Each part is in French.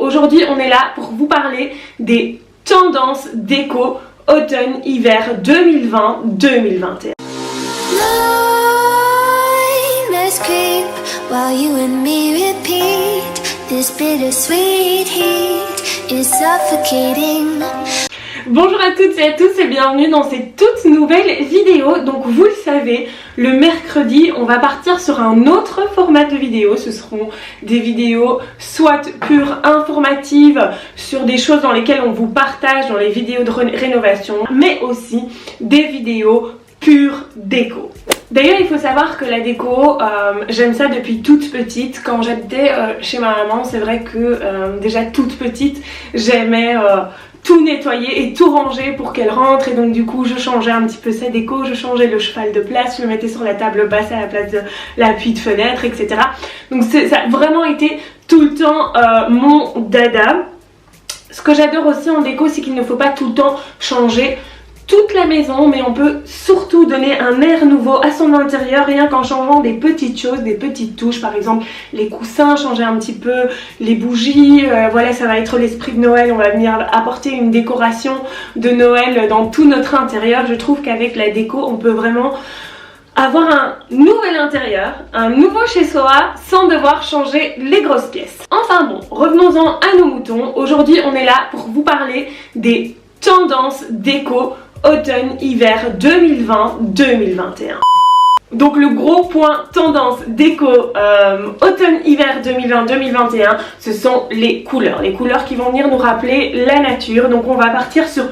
Aujourd'hui on est là pour vous parler des tendances déco automne-hiver 2020-2021. Bonjour à toutes et à tous et bienvenue dans cette toute nouvelle vidéo. Donc vous le savez, le mercredi on va partir sur un autre format de vidéo. Ce seront des vidéos soit pures informatives sur des choses dans lesquelles on vous partage dans les vidéos de rénovation, mais aussi des vidéos pure déco. D'ailleurs il faut savoir que la déco, j'aime ça depuis toute petite. Quand j'habitais chez ma maman, c'est vrai que déjà toute petite j'aimais tout nettoyer et tout ranger pour qu'elle rentre, et donc du coup je changeais un petit peu sa déco, je changeais le cheval de place, je le mettais sur la table basse à la place de l'appui de fenêtre, etc. Donc ça a vraiment été tout le temps mon dada. Ce que j'adore aussi en déco, c'est qu'il ne faut pas tout le temps changer toute la maison, mais on peut surtout donner un air nouveau à son intérieur rien qu'en changeant des petites choses, des petites touches. Par exemple les coussins, changer un petit peu les bougies, voilà, ça va être l'esprit de Noël. On va venir apporter une décoration de Noël dans tout notre intérieur. Je trouve qu'avec la déco on peut vraiment avoir un nouvel intérieur, un nouveau chez soi sans devoir changer les grosses pièces. Enfin bon, revenons-en à nos moutons. Aujourd'hui on est là pour vous parler des tendances déco automne-hiver 2020-2021. Donc le gros point tendance déco automne-hiver 2020-2021, ce sont les couleurs. Les couleurs qui vont venir nous rappeler la nature. Donc on va partir sur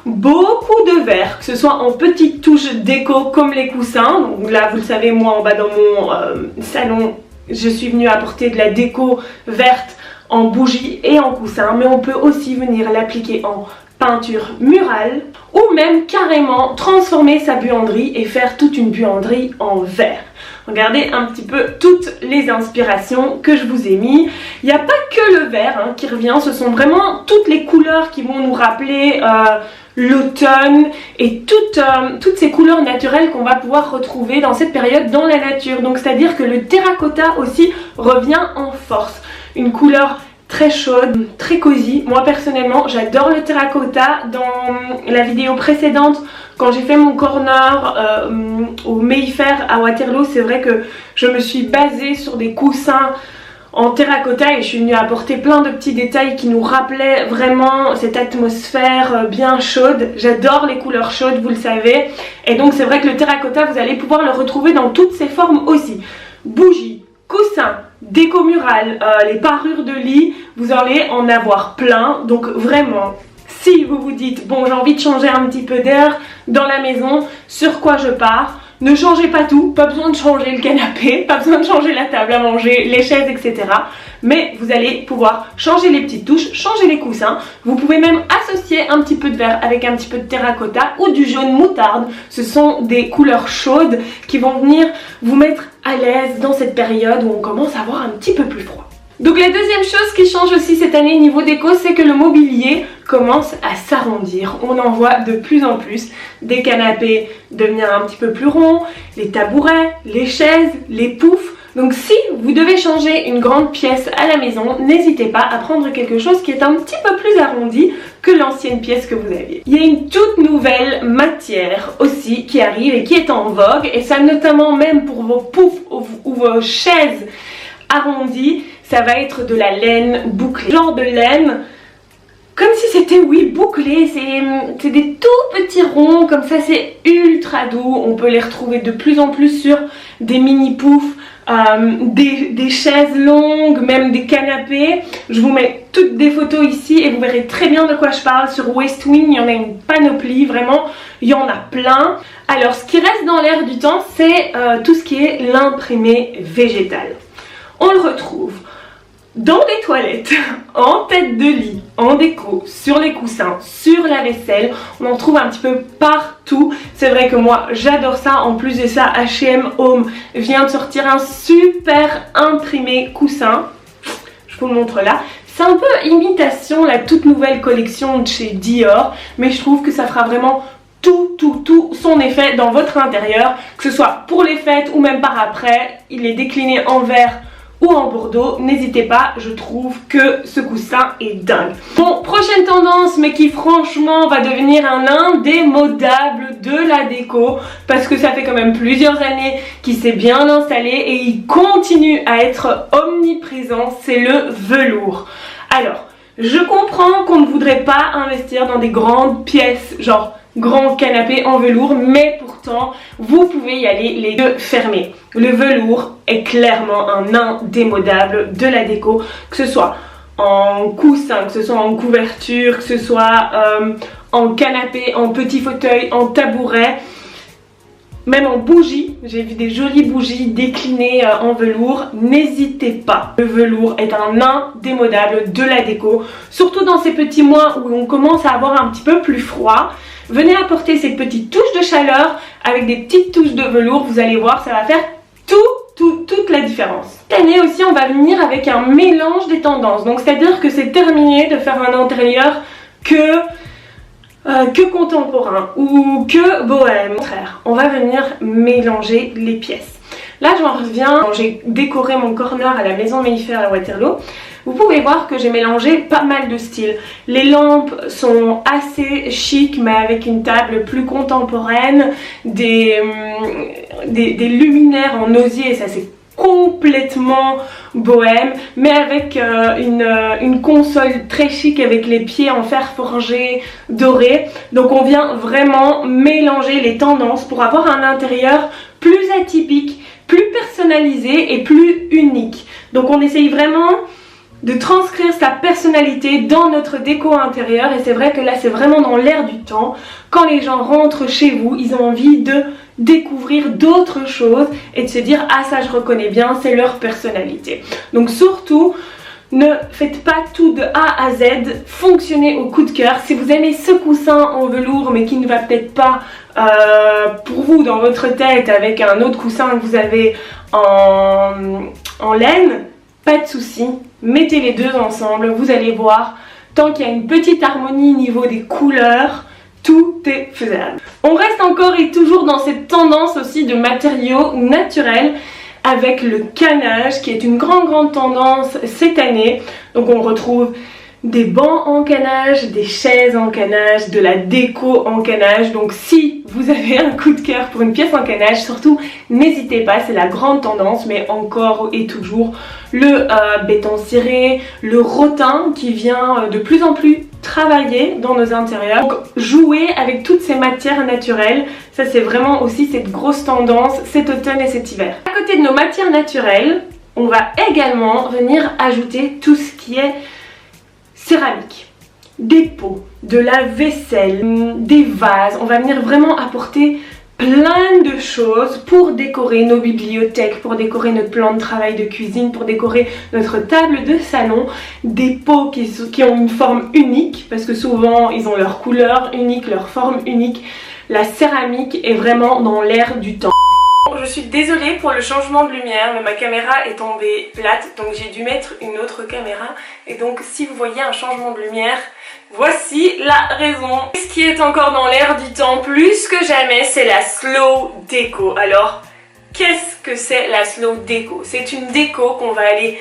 beaucoup de vert, que ce soit en petites touches déco comme les coussins. Donc là vous le savez, moi en bas dans mon salon, je suis venue apporter de la déco verte en bougie et en coussin. Mais on peut aussi venir l'appliquer en peinture murale ou même carrément transformer sa buanderie et faire toute une buanderie en verre. Regardez un petit peu toutes les inspirations que je vous ai mis. Il n'y a pas que le vert qui revient, ce sont vraiment toutes les couleurs qui vont nous rappeler l'automne et toutes ces couleurs naturelles qu'on va pouvoir retrouver dans cette période dans la nature. Donc c'est à dire que le terracotta aussi revient en force. Une couleur très chaude, très cosy. Moi personnellement j'adore le terracotta. Dans la vidéo précédente, quand j'ai fait mon corner au Mayfair à Waterloo, c'est vrai que je me suis basée sur des coussins en terracotta et je suis venue apporter plein de petits détails qui nous rappelaient vraiment cette atmosphère bien chaude. J'adore les couleurs chaudes, vous le savez, et donc c'est vrai que le terracotta vous allez pouvoir le retrouver dans toutes ses formes aussi. Bougies, coussins, déco murale, les parures de lit, vous allez en avoir plein. Donc vraiment, si vous vous dites bon, j'ai envie de changer un petit peu d'air dans la maison, sur quoi je pars? Ne changez pas tout, pas besoin de changer le canapé, pas besoin de changer la table à manger, les chaises, etc. Mais vous allez pouvoir changer les petites touches, changer les coussins. Vous pouvez même associer un petit peu de vert avec un petit peu de terracotta ou du jaune moutarde. Ce sont des couleurs chaudes qui vont venir vous mettre à l'aise dans cette période où on commence à avoir un petit peu plus froid. Donc la deuxième chose qui change aussi cette année niveau déco, c'est que le mobilier commence à s'arrondir. On en voit de plus en plus des canapés devenir un petit peu plus ronds, les tabourets, les chaises, les poufs. Donc si vous devez changer une grande pièce à la maison, n'hésitez pas à prendre quelque chose qui est un petit peu plus arrondi que l'ancienne pièce que vous aviez. Il y a une toute nouvelle matière aussi qui arrive et qui est en vogue, et ça notamment même pour vos poufs ou vos chaises arrondies, ça va être de la laine bouclée. Genre de laine comme si c'était, oui, bouclé. C'est des tout petits ronds comme ça, c'est ultra doux. On peut les retrouver de plus en plus sur des mini poufs, des chaises longues, même des canapés. Je vous mets toutes des photos ici et vous verrez très bien de quoi je parle. Sur Westwing, il y en a une panoplie, vraiment, il y en a plein. Alors ce qui reste dans l'air du temps, c'est tout ce qui est l'imprimé végétal. On le retrouve dans les toilettes, en tête de lit, en déco, sur les coussins, sur la vaisselle. On en trouve un petit peu partout. C'est vrai que moi j'adore ça. En plus de ça, H&M Home vient de sortir un super imprimé coussin. Je vous le montre là. C'est un peu imitation la toute nouvelle collection de chez Dior, mais je trouve que ça fera vraiment tout son effet dans votre intérieur, que ce soit pour les fêtes ou même par après. Il est décliné en verre ou en bordeaux, n'hésitez pas, je trouve que ce coussin est dingue. Bon, prochaine tendance, mais qui franchement va devenir un indémodable de la déco, parce que ça fait quand même plusieurs années qu'il s'est bien installé et il continue à être omniprésent, c'est le velours. Alors, je comprends qu'on ne voudrait pas investir dans des grandes pièces, genre grand canapé en velours, mais pourtant vous pouvez y aller les yeux fermés. Le velours est clairement un indémodable de la déco, que ce soit en coussin, que ce soit en couverture, que ce soit en canapé, en petit fauteuil, en tabouret, même en bougie. J'ai vu des jolies bougies déclinées en velours, n'hésitez pas. Le velours est un indémodable de la déco, surtout dans ces petits mois où on commence à avoir un petit peu plus froid. Venez apporter ces petites touches de chaleur avec des petites touches de velours, vous allez voir, ça va faire toute la différence. Cette année aussi, on va venir avec un mélange des tendances. Donc c'est-à-dire que c'est terminé de faire un intérieur que contemporain ou que bohème. Au contraire, on va venir mélanger les pièces. Là, j'en reviens, j'ai décoré mon corner à la maison mellifère à Waterloo. Vous pouvez voir que j'ai mélangé pas mal de styles. Les lampes sont assez chic, mais avec une table plus contemporaine, des luminaires en osier, ça c'est complètement bohème, mais avec une console très chic avec les pieds en fer forgé doré. Donc on vient vraiment mélanger les tendances pour avoir un intérieur plus atypique, plus personnalisé et plus unique. Donc on essaye vraiment de transcrire sa personnalité dans notre déco intérieure, et c'est vrai que là c'est vraiment dans l'air du temps. Quand les gens rentrent chez vous, ils ont envie de découvrir d'autres choses et de se dire ah ça je reconnais bien, c'est leur personnalité. Donc surtout ne faites pas tout de A à Z, fonctionnez au coup de cœur. Si vous aimez ce coussin en velours mais qui ne va peut-être pas pour vous dans votre tête avec un autre coussin que vous avez en laine, pas de souci, mettez les deux ensemble, vous allez voir, tant qu'il y a une petite harmonie au niveau des couleurs, tout est faisable. On reste encore et toujours dans cette tendance aussi de matériaux naturels avec le canage qui est une grande tendance cette année. Donc on retrouve des bancs en canage, des chaises en canage, de la déco en canage. Donc si vous avez un coup de cœur pour une pièce en canage, surtout n'hésitez pas, c'est la grande tendance, mais encore et toujours le béton ciré, le rotin qui vient de plus en plus travailler dans nos intérieurs. Donc jouer avec toutes ces matières naturelles, ça c'est vraiment aussi cette grosse tendance cet automne et cet hiver. À côté de nos matières naturelles, on va également venir ajouter tout ce qui est céramique, des pots, de la vaisselle, des vases. On va venir vraiment apporter plein de choses pour décorer nos bibliothèques, pour décorer notre plan de travail de cuisine, pour décorer notre table de salon. Des pots qui ont une forme unique, parce que souvent ils ont leur couleur unique, leur forme unique. La céramique est vraiment dans l'air du temps. Je suis désolée pour le changement de lumière, mais ma caméra est tombée plate, donc j'ai dû mettre une autre caméra. Et donc si vous voyez un changement de lumière, voici la raison. Ce qui est encore dans l'air du temps plus que jamais, c'est la slow déco. Alors, qu'est-ce que c'est la slow déco? C'est une déco qu'on va aller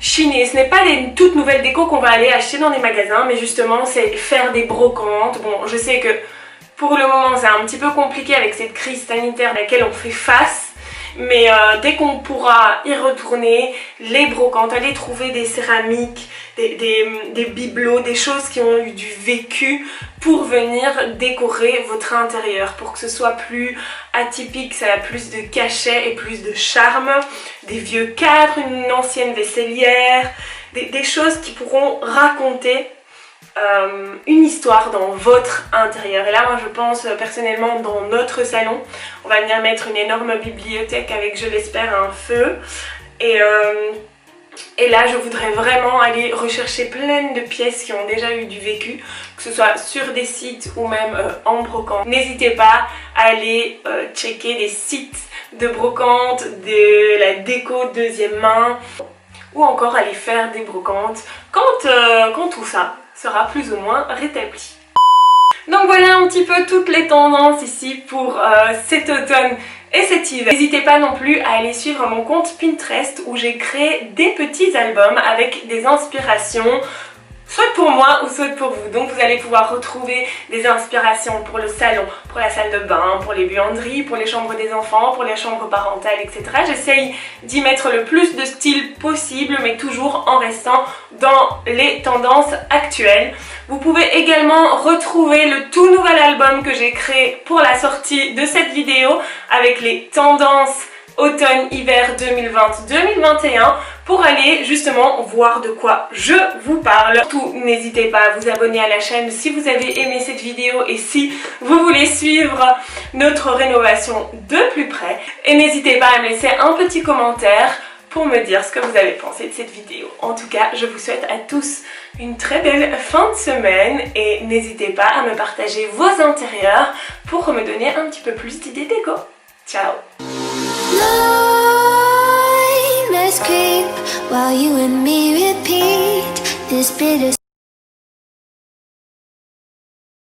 chiner. Ce n'est pas les toutes nouvelles décos qu'on va aller acheter dans les magasins, mais justement c'est faire des brocantes. Bon, je sais que pour le moment c'est un petit peu compliqué avec cette crise sanitaire à laquelle on fait face, mais dès qu'on pourra y retourner, les brocantes, aller trouver des céramiques, des bibelots, des choses qui ont eu du vécu pour venir décorer votre intérieur, pour que ce soit plus atypique, ça a plus de cachet et plus de charme. Des vieux cadres, une ancienne vaisselière, des choses qui pourront raconter une histoire dans votre intérieur. Et là moi je pense personnellement dans notre salon, on va venir mettre une énorme bibliothèque avec, je l'espère, un feu, et là je voudrais vraiment aller rechercher plein de pièces qui ont déjà eu du vécu, que ce soit sur des sites ou même en brocante. N'hésitez pas à aller checker les sites de brocante, de la déco deuxième main, ou encore aller faire des brocantes quand tout ça sera plus ou moins rétabli. Donc voilà un petit peu toutes les tendances ici pour cet automne et cet hiver. N'hésitez pas non plus à aller suivre mon compte Pinterest où j'ai créé des petits albums avec des inspirations soit pour moi ou soit pour vous. Donc vous allez pouvoir retrouver des inspirations pour le salon, pour la salle de bain, pour les buanderies, pour les chambres des enfants, pour les chambres parentales, etc. J'essaye d'y mettre le plus de style possible, mais toujours en restant dans les tendances actuelles. Vous pouvez également retrouver le tout nouvel album que j'ai créé pour la sortie de cette vidéo avec les tendances automne-hiver 2020-2021 pour aller justement voir de quoi je vous parle. Surtout, n'hésitez pas à vous abonner à la chaîne si vous avez aimé cette vidéo et si vous voulez suivre notre rénovation de plus près. Et n'hésitez pas à me laisser un petit commentaire pour me dire ce que vous avez pensé de cette vidéo. En tout cas, je vous souhaite à tous une très belle fin de semaine et n'hésitez pas à me partager vos intérieurs pour me donner un petit peu plus d'idées déco. Ciao! Creep while you and me repeat this bitter